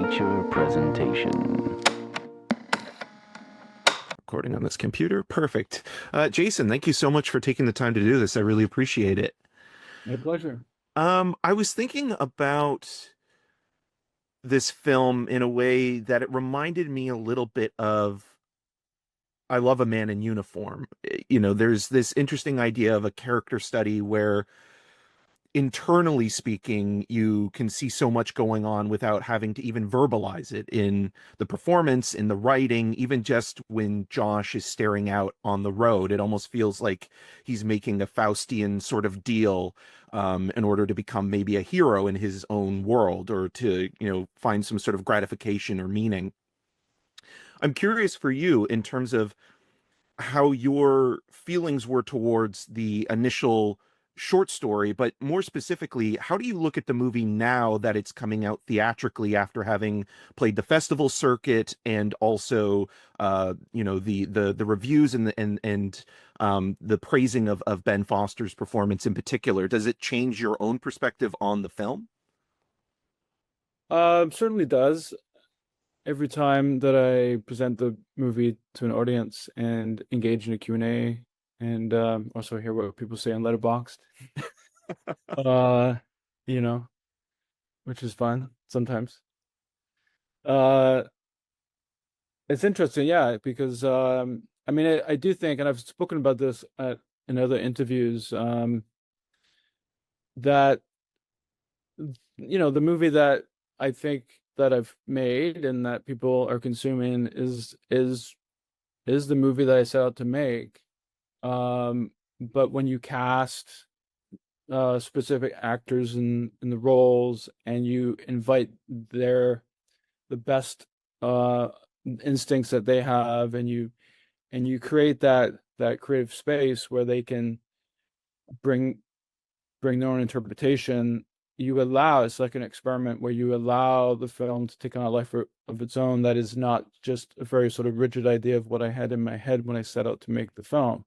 feature presentation. Recording on this computer. Perfect. Jason, thank you so much for taking the time to do this. I really appreciate it. My pleasure. I was thinking about this film in a way that it reminded me a little bit of I Love a Man in Uniform. There's this interesting idea of a character study where internally speaking, you can see so much going on without having to even verbalize it in the performance, in the writing, even just when Josh is staring out on the road. It almost feels like he's making a Faustian sort of deal in order to become maybe a hero in his own world or to, find some sort of gratification or meaning. I'm curious for you in terms of how your feelings were towards the initial short story, but more specifically, how do you look at the movie now that it's coming out theatrically after having played the festival circuit and also, the reviews and the praising of Ben Foster's performance in particular? Does it change your own perspective on the film? Certainly does. Every time that I present the movie to an audience and engage in a Q&A and also hear what people say on Letterboxd, uh, you know, which is fun sometimes. Uh, it's interesting, yeah, because I mean, I do think, and I've spoken about this in other interviews, that the movie that I think that I've made and that people are consuming is the movie that I set out to make. But when you cast specific actors in the roles and you invite the best instincts that they have, and you create that creative space where they can bring their own interpretation, it's like an experiment where you allow the film to take on a life of its own that is not just a very sort of rigid idea of what I had in my head when I set out to make the film.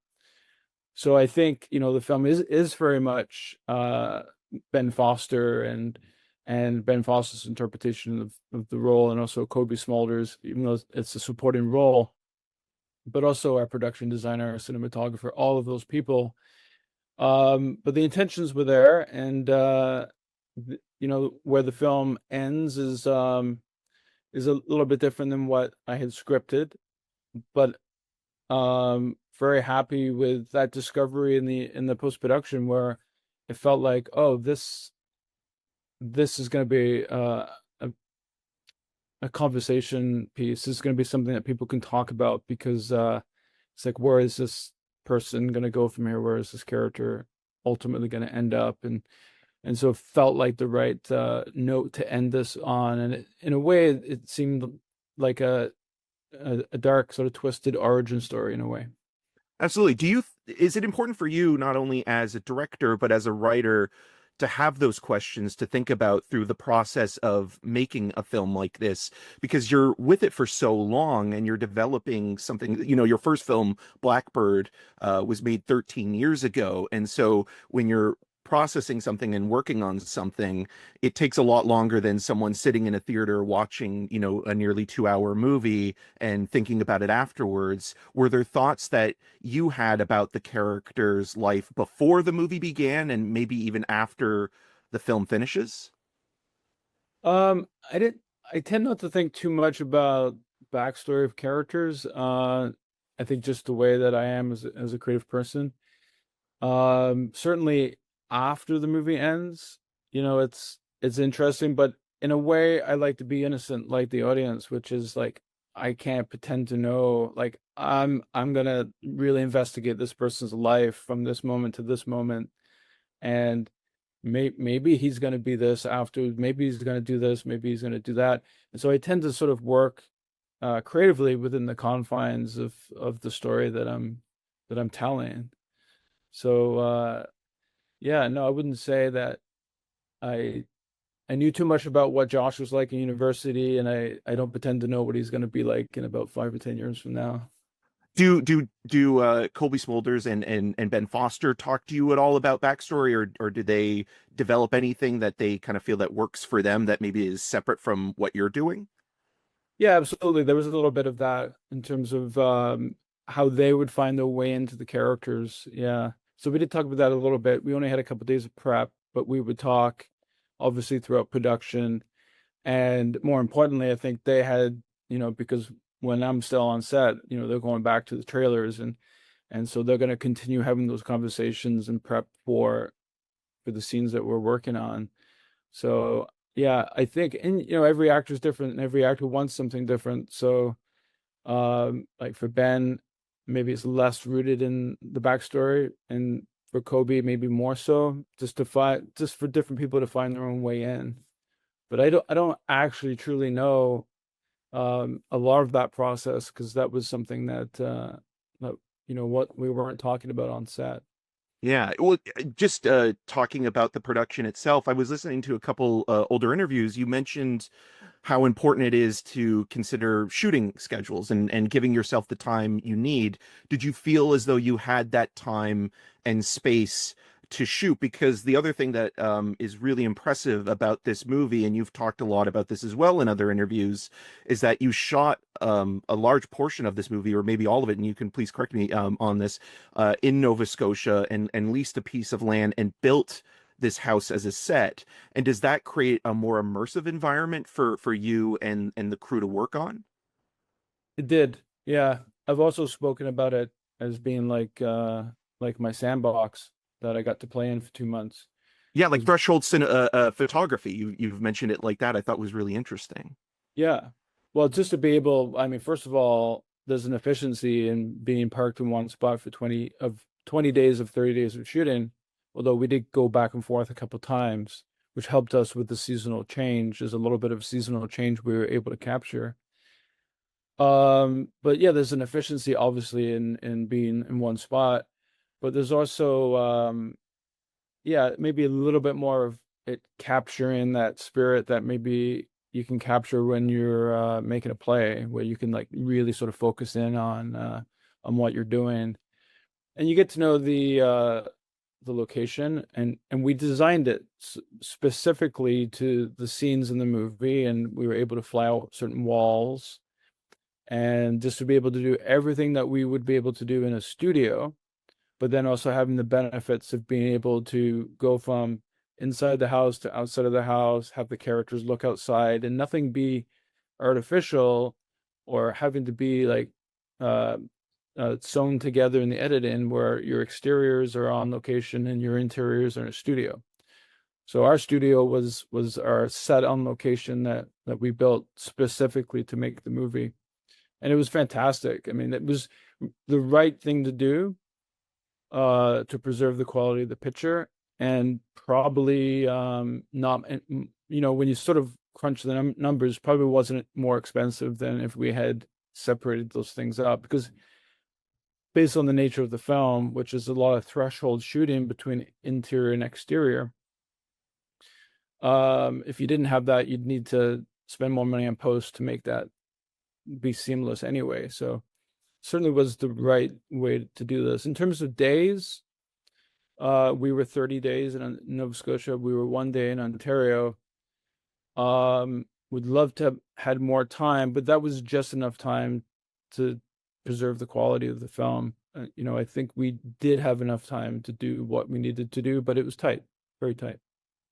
So I think, the film is very much Ben Foster and Ben Foster's interpretation of the role, and also Kobe Smulders, even though it's a supporting role, but also our production designer, our cinematographer, all of those people. But the intentions were there, and where the film ends is a little bit different than what I had scripted, but very happy with that discovery in the post-production, where it felt like, oh, this is going to be a conversation piece. This is going to be something that people can talk about, because it's like, where is this person going to go from here? Where is this character ultimately going to end up? And so it felt like the right note to end this on. And in a way, it seemed like a dark, sort of twisted origin story in a way. Absolutely. Is it important for you, not only as a director, but as a writer, to have those questions to think about through the process of making a film like this? Because you're with it for so long and you're developing something, your first film, Blackbird, was made 13 years ago. And so when you're processing something and working on something, it takes a lot longer than someone sitting in a theater watching, a nearly 2-hour movie and thinking about it afterwards. Were there thoughts that you had about the character's life before the movie began and maybe even after the film finishes? I didn't. I tend not to think too much about backstory of characters. I think just the way that I am as a creative person. Certainly after the movie ends, it's interesting, but in a way, I like to be innocent, like the audience, which is like, I can't pretend to know. Like, I'm gonna really investigate this person's life from this moment to this moment, and maybe he's going to be this after, maybe he's going to do this, maybe he's going to do that. And so I tend to sort of work creatively within the confines of the story that I'm telling. So yeah, no, I wouldn't say that I I knew too much about what Josh was like in university, and I don't pretend to know what he's going to be like in about 5 or 10 years from now. Do Colby Smulders and Ben Foster talk to you at all about backstory, or do they develop anything that they kind of feel that works for them that maybe is separate from what you're doing? Yeah, absolutely. There was a little bit of that in terms of how they would find their way into the characters. Yeah. So we did talk about that a little bit. We only had a couple of days of prep, but we would talk obviously throughout production. And more importantly, I think they had, because when I'm still on set, they're going back to the trailers and so they're going to continue having those conversations and prep for the scenes that we're working on. So yeah, I think, and every actor is different and every actor wants something different. So like for Ben, maybe it's less rooted in the backstory, and for Kobe, maybe more so, just for different people to find their own way in. But I don't actually truly know a lot of that process because that was something that what we weren't talking about on set. Yeah, well, just talking about the production itself, I was listening to a couple older interviews. You mentioned how important it is to consider shooting schedules and giving yourself the time you need. Did you feel as though you had that time and space to shoot? Because the other thing that is really impressive about this movie, and you've talked a lot about this as well in other interviews, is that you shot a large portion of this movie, or maybe all of it, and you can please correct me on this, in Nova Scotia and leased a piece of land and built this house as a set. And does that create a more immersive environment for you and the crew to work on? It did. Yeah. I've also spoken about it as being like my sandbox that I got to play in for 2 months. Yeah, like 'Cause threshold photography. You've mentioned it like that. I thought was really interesting. yeah. Well, just to be able, I mean, first of all, there's an efficiency in being parked in one spot for 20 days of 30 days of shooting, although we did go back and forth a couple times, which helped us with the seasonal change. There's a little bit of seasonal change we were able to capture. But yeah, there's an efficiency obviously in being in one spot, but there's also yeah, maybe a little bit more of it capturing that spirit that maybe you can capture when you're making a play, where you can like really sort of focus in on what you're doing, and you get to know the location, and we designed it specifically to the scenes in the movie, and we were able to fly out certain walls and just to be able to do everything that we would be able to do in a studio, but then also having the benefits of being able to go from inside the house to outside of the house, have the characters look outside and nothing be artificial or having to be like uh, sewn together in the editing where your exteriors are on location and your interiors are in a studio. So our studio was our set on location that we built specifically to make the movie, and it was fantastic. I mean, it was the right thing to do to preserve the quality of the picture, and probably not, when you sort of crunch the numbers, probably wasn't more expensive than if we had separated those things up, because based on the nature of the film, which is a lot of threshold shooting between interior and exterior, if you didn't have that, you'd need to spend more money on post to make that be seamless anyway. So certainly was the right way to do this. In terms of days, we were 30 days in Nova Scotia. We were 1 day in Ontario. Would love to have had more time, but that was just enough time to preserve the quality of the film. I think we did have enough time to do what we needed to do, but it was tight, very tight.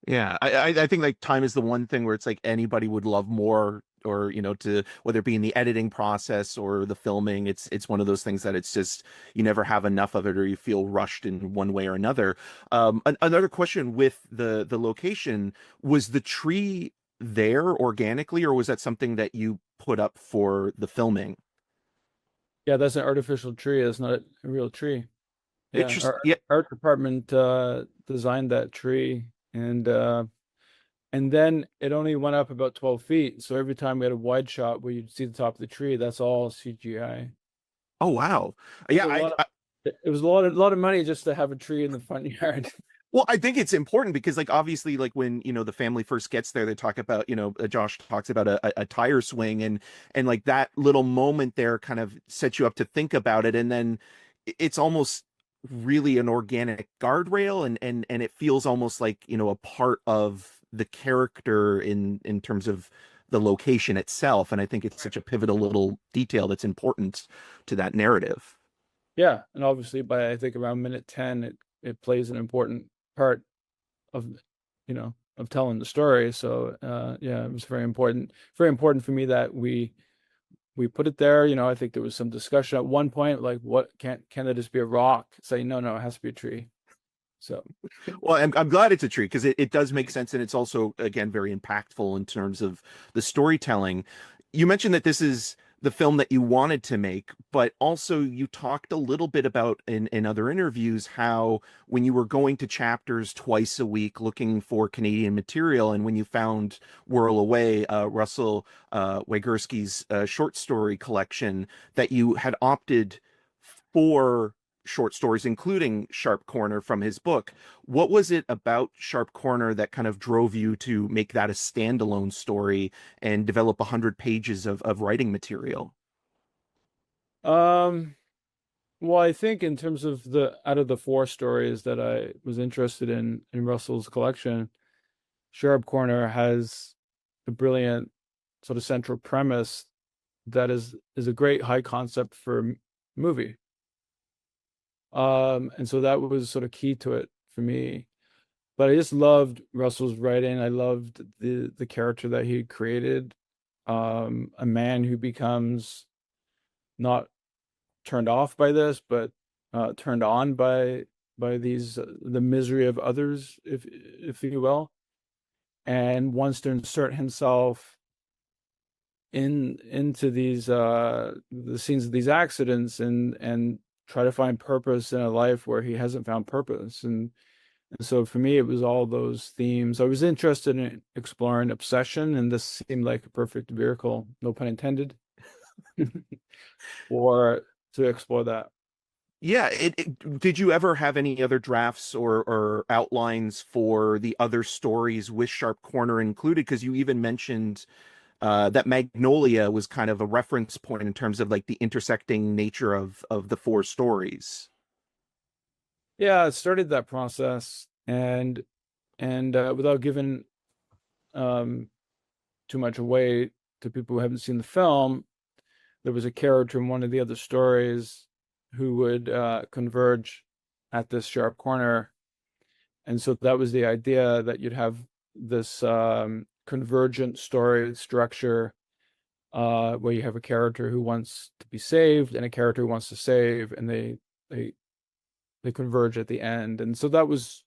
Yeah, I think like time is the one thing where it's like anybody would love more, or to whether it be in the editing process or the filming, it's one of those things that it's just you never have enough of it, or you feel rushed in one way or another. Another question with the location, was the tree there organically, or was that something that you put up for the filming? Yeah, that's an artificial tree. It's not a real tree. Yeah, Interesting. our Yeah. art department designed that tree, and then it only went up about 12 feet. So every time we had a wide shot where you'd see the top of the tree, that's all CGI. Oh wow. It was Yeah. a lot of, it was a lot of money just to have a tree in the front yard. Well, I think it's important because, like, obviously, like when the family first gets there, they talk about Josh talks about a tire swing, and like that little moment there kind of sets you up to think about it, and then it's almost really an organic guardrail, and it feels almost like a part of the character in terms of the location itself, and I think it's such a pivotal little detail that's important to that narrative. Yeah, and obviously by I think around minute 10, it plays an important part of of telling the story. So yeah, it was very important for me that we put it there. I think there was some discussion at one point, like, what can it just be a rock? Say no, it has to be a tree. So Well, I'm glad it's a treat because it does make sense, and it's also, again, very impactful in terms of the storytelling. You mentioned that this is the film that you wanted to make, but also you talked a little bit about in other interviews how when you were going to chapters twice a week looking for Canadian material, and when you found Whirl Away, Russell Wiegerski's short story collection, that you had opted for short stories, including Sharp Corner from his book. What was it about Sharp Corner that kind of drove you to make that a standalone story and develop 100 pages of writing material? um well, I think in terms of the out of the four stories that I was interested in Russell's collection, Sharp Corner has a brilliant sort of central premise that is a great high concept for movie. And so that was sort of key to it for me. But I just loved Russell's writing. I loved the character that he created. A man who becomes not turned off by this, but turned on by these the misery of others, if you will, and wants to insert himself into these the scenes of these accidents and try to find purpose in a life where he hasn't found purpose. And so for me, it was all those themes. I was interested in exploring obsession, and this seemed like a perfect vehicle, no pun intended, or to explore that. Yeah, did you ever have any other drafts or outlines for the other stories with Sharp Corner included? Because you even mentioned that Magnolia was kind of a reference point in terms of like the intersecting nature of the four stories. Yeah, it started that process, and without giving um, too much away to people who haven't seen the film, there was a character in one of the other stories who would converge at this sharp corner. And so that was the idea, that you'd have this convergent story structure where you have a character who wants to be saved and a character who wants to save, and they they converge at the end. And so that was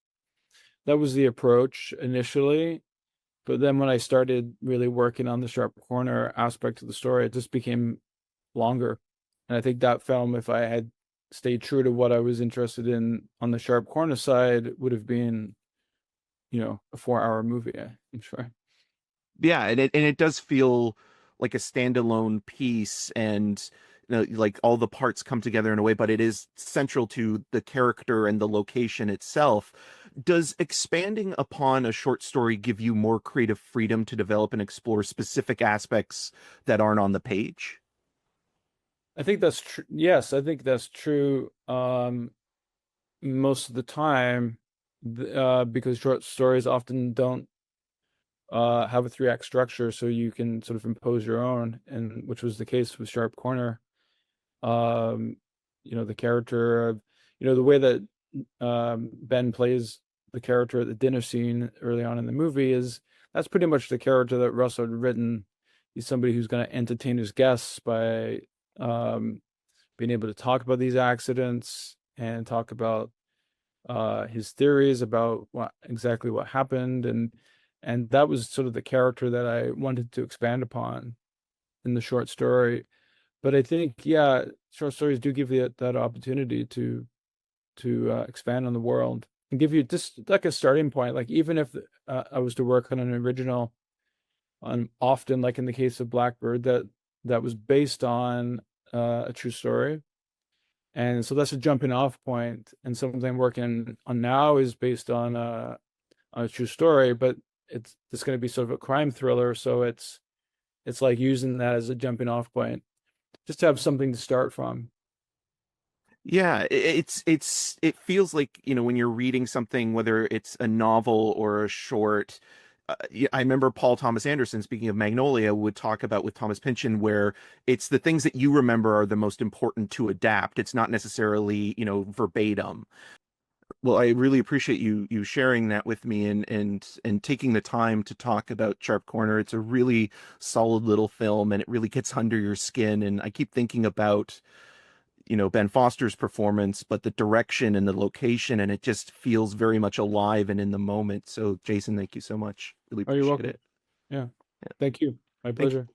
the approach initially. But then when I started really working on the sharp corner aspect of the story, it just became longer. And I think that film, if I had stayed true to what I was interested in on the sharp corner side, would have been, a 4-hour movie, I'm sure. Yeah, and it does feel like a standalone piece, and like all the parts come together in a way, but it is central to the character and the location itself. Does expanding upon a short story give you more creative freedom to develop and explore specific aspects that aren't on the page? I think that's true. Yes, I think that's true. Most of the time, because short stories often don't have a 3 act structure, so you can sort of impose your own, and which was the case with Sharp Corner. Um, the character, the way that Ben plays the character at the dinner scene early on in the movie that's pretty much the character that Russell had written. He's somebody who's going to entertain his guests by um, being able to talk about these accidents and talk about his theories about what happened, and that was sort of the character that I wanted to expand upon in the short story. But I think, yeah, short stories do give you that opportunity to expand on the world and give you just like a starting point. Like, even if I was to work on an original, on often, like in the case of Blackbird, that was based on a true story. And so that's a jumping off point. And something I'm working on now is based on a true story, but it's going to be sort of a crime thriller. So it's like using that as a jumping off point, just to have something to start from. Yeah, it feels like, when you're reading something, whether it's a novel or a short. I remember Paul Thomas Anderson, speaking of Magnolia, would talk about with Thomas Pynchon, where it's the things that you remember are the most important to adapt. It's not necessarily, verbatim. Well, I really appreciate you sharing that with me, and taking the time to talk about Sharp Corner. It's a really solid little film, and it really gets under your skin. And I keep thinking about, Ben Foster's performance, but the direction and the location, and it just feels very much alive and in the moment. So, Jason, thank you so much. Really Are you appreciate welcome? it. Yeah. Yeah. Thank you. My Thank you. pleasure.